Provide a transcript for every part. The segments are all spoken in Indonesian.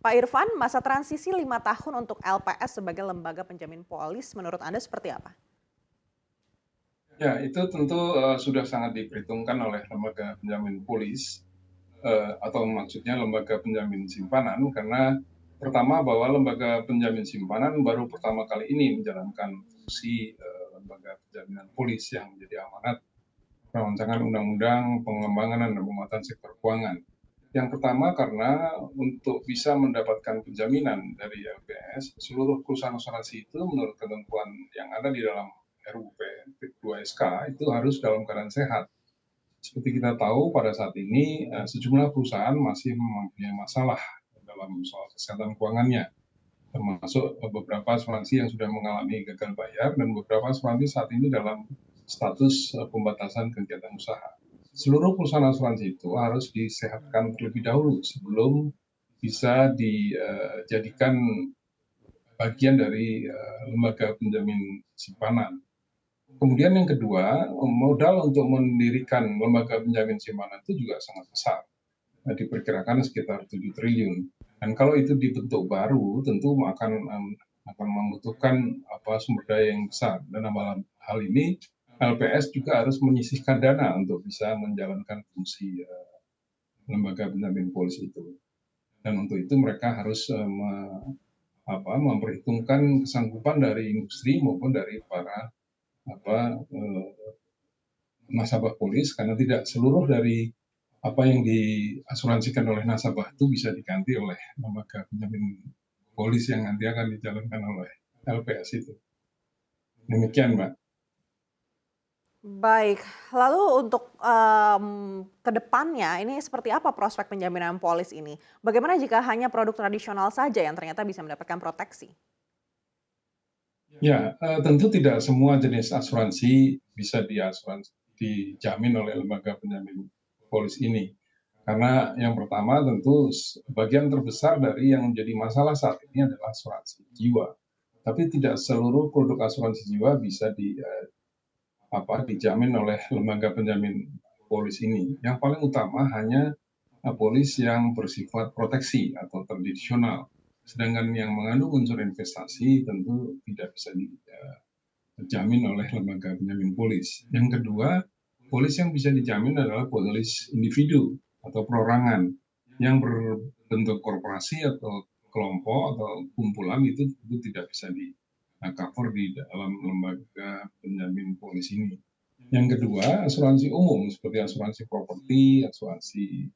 Pak Irfan, masa transisi 5 tahun untuk LPS sebagai lembaga penjamin polis menurut Anda seperti apa? Ya, itu tentu, sudah sangat diperhitungkan oleh lembaga penjamin polis, atau maksudnya lembaga penjamin simpanan, karena pertama bahwa lembaga penjamin simpanan baru pertama kali ini menjalankan fungsi, lembaga penjaminan polis yang menjadi amanat rancangan undang-undang pengembangan dan penguatan sektor keuangan. Yang pertama karena untuk bisa mendapatkan penjaminan dari LPS, seluruh perusahaan asuransi itu menurut ketentuan yang ada di dalam RUU P2SK itu harus dalam keadaan sehat. Seperti kita tahu pada saat ini sejumlah perusahaan masih mempunyai masalah dalam soal kesehatan keuangannya, termasuk beberapa asuransi yang sudah mengalami gagal bayar dan beberapa asuransi saat ini dalam status pembatasan kegiatan usaha. Seluruh perusahaan asuransi itu harus disehatkan terlebih dahulu sebelum bisa dijadikan bagian dari lembaga penjamin simpanan. Kemudian yang kedua, modal untuk mendirikan lembaga penjamin simpanan itu juga sangat besar. Diperkirakan sekitar 7 triliun. Dan kalau itu dibentuk baru, tentu akan membutuhkan sumber daya yang besar. Dan dalam hal ini, LPS juga harus menyisihkan dana untuk bisa menjalankan fungsi lembaga penjamin polis itu. Dan untuk itu mereka harus memperhitungkan kesanggupan dari industri maupun dari para apa, nasabah polis, karena tidak seluruh dari apa yang diasuransikan oleh nasabah itu bisa diganti oleh lembaga penjamin polis yang nanti akan dijalankan oleh LPS itu. Demikian, Mbak. Baik, lalu untuk ke depannya ini seperti apa prospek penjaminan polis ini? Bagaimana jika hanya produk tradisional saja yang ternyata bisa mendapatkan proteksi? Ya, tentu tidak semua jenis asuransi bisa dijamin oleh lembaga penjamin polis ini. Karena yang pertama tentu bagian terbesar dari yang menjadi masalah saat ini adalah asuransi jiwa. Tapi tidak seluruh produk asuransi jiwa bisa dijamin oleh lembaga penjamin polis ini. Yang paling utama hanya polis yang bersifat proteksi atau tradisional. Sedangkan yang mengandung unsur investasi tentu tidak bisa dijamin oleh lembaga penjamin polis. Yang kedua, polis yang bisa dijamin adalah polis individu atau perorangan yang berbentuk korporasi atau kelompok atau kumpulan itu tidak bisa di cover di dalam lembaga penjamin polis ini. Yang kedua, asuransi umum seperti asuransi properti, asuransi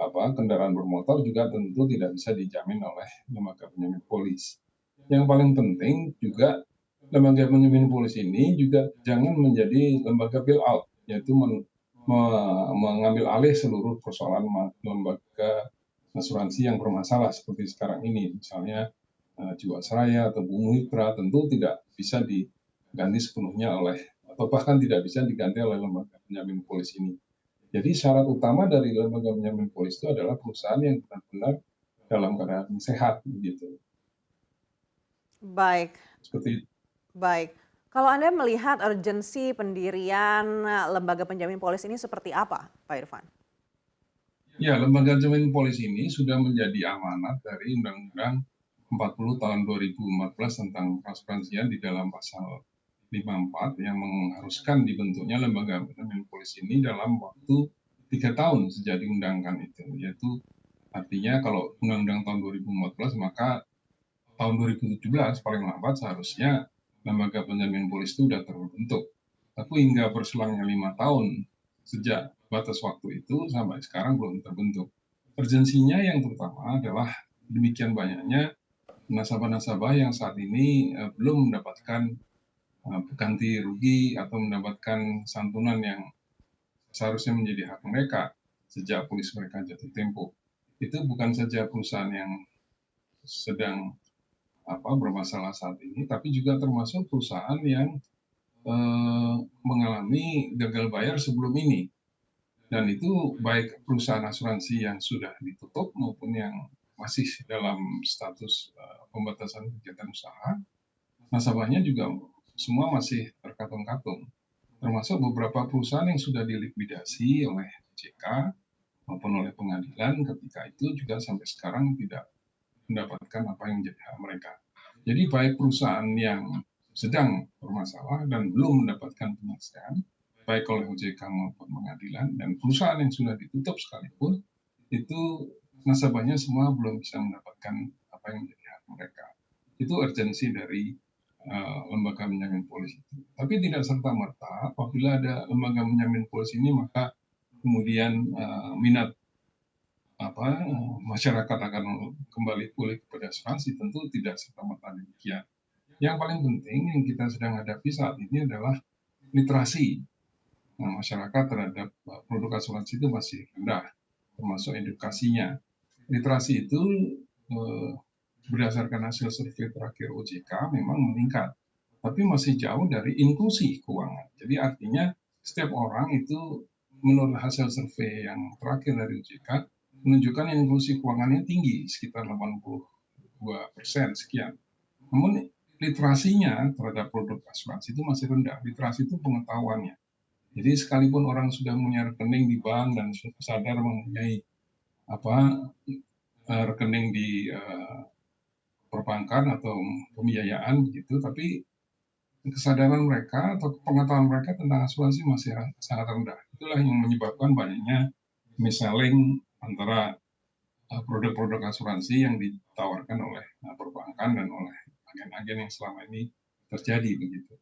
kendaraan bermotor juga tentu tidak bisa dijamin oleh lembaga penjamin polis. Yang paling penting juga lembaga penjamin polis ini juga jangan menjadi lembaga bail out, yaitu mengambil alih seluruh persoalan lembaga asuransi yang bermasalah seperti sekarang ini, misalnya Jiwasraya atau Bumipra tentu tidak bisa diganti sepenuhnya oleh atau bahkan tidak bisa diganti oleh lembaga penjamin polis ini. Jadi syarat utama dari lembaga penjamin polis itu adalah perusahaan yang benar-benar dalam keadaan sehat, begitu. Baik, Seperti baik. Kalau Anda melihat urgensi pendirian lembaga penjamin polis ini seperti apa, Pak Irfan? ya, lembaga penjamin polis ini sudah menjadi amanat dari Undang-Undang 40 tahun 2014 tentang transparansian di dalam pasal 54 yang mengharuskan dibentuknya lembaga penjamin polis ini dalam waktu 3 tahun sejak diundangkan itu, yaitu artinya kalau Undang-Undang tahun 2014 maka tahun 2017 paling lambat seharusnya lembaga penjamin polis itu sudah terbentuk. Tapi hingga berselangnya 5 tahun sejak batas waktu itu sampai sekarang belum terbentuk. Urgensinya yang terutama adalah demikian banyaknya nasabah-nasabah yang saat ini belum mendapatkan ganti rugi atau mendapatkan santunan yang seharusnya menjadi hak mereka sejak polis mereka jatuh tempo. Itu bukan saja perusahaan yang sedang bermasalah saat ini, tapi juga termasuk perusahaan yang mengalami gagal bayar sebelum ini. Dan itu baik perusahaan asuransi yang sudah ditutup maupun yang masih dalam status pembatasan kegiatan usaha, nasabahnya juga semua masih terkatung-katung. Termasuk beberapa perusahaan yang sudah dilikuidasi oleh OJK maupun oleh pengadilan ketika itu juga sampai sekarang tidak mendapatkan apa yang menjadi hak mereka. Jadi baik perusahaan yang sedang bermasalah dan belum mendapatkan penyelesaian, baik oleh OJK maupun pengadilan, dan perusahaan yang sudah ditutup sekalipun, itu nasabahnya semua belum bisa mendapatkan apa yang menjadi hak mereka. Itu urgensi dari lembaga menjamin polis itu. Tapi tidak serta-merta apabila ada lembaga menjamin polis ini maka kemudian minat masyarakat akan kembali pulih kepada asuransi, tentu tidak serta-merta demikian. Yang paling penting yang kita sedang hadapi saat ini adalah literasi masyarakat terhadap produk asuransi itu masih rendah, termasuk edukasinya. Literasi itu berdasarkan hasil survei terakhir OJK memang meningkat, tapi masih jauh dari inklusi keuangan. Jadi artinya setiap orang itu menurut hasil survei yang terakhir dari OJK menunjukkan inklusi keuangannya tinggi, sekitar 82% sekian. Namun literasinya terhadap produk asuransi itu masih rendah. Literasi itu pengetahuannya. Jadi sekalipun orang sudah punya rekening di bank dan sadar mempunyai rekening di perbankan atau pembiayaan gitu, tapi kesadaran mereka atau pengetahuan mereka tentang asuransi masih sangat rendah. Itulah yang menyebabkan banyaknya mis-selling antara produk-produk asuransi yang ditawarkan oleh perbankan dan oleh agen-agen yang selama ini terjadi begitu.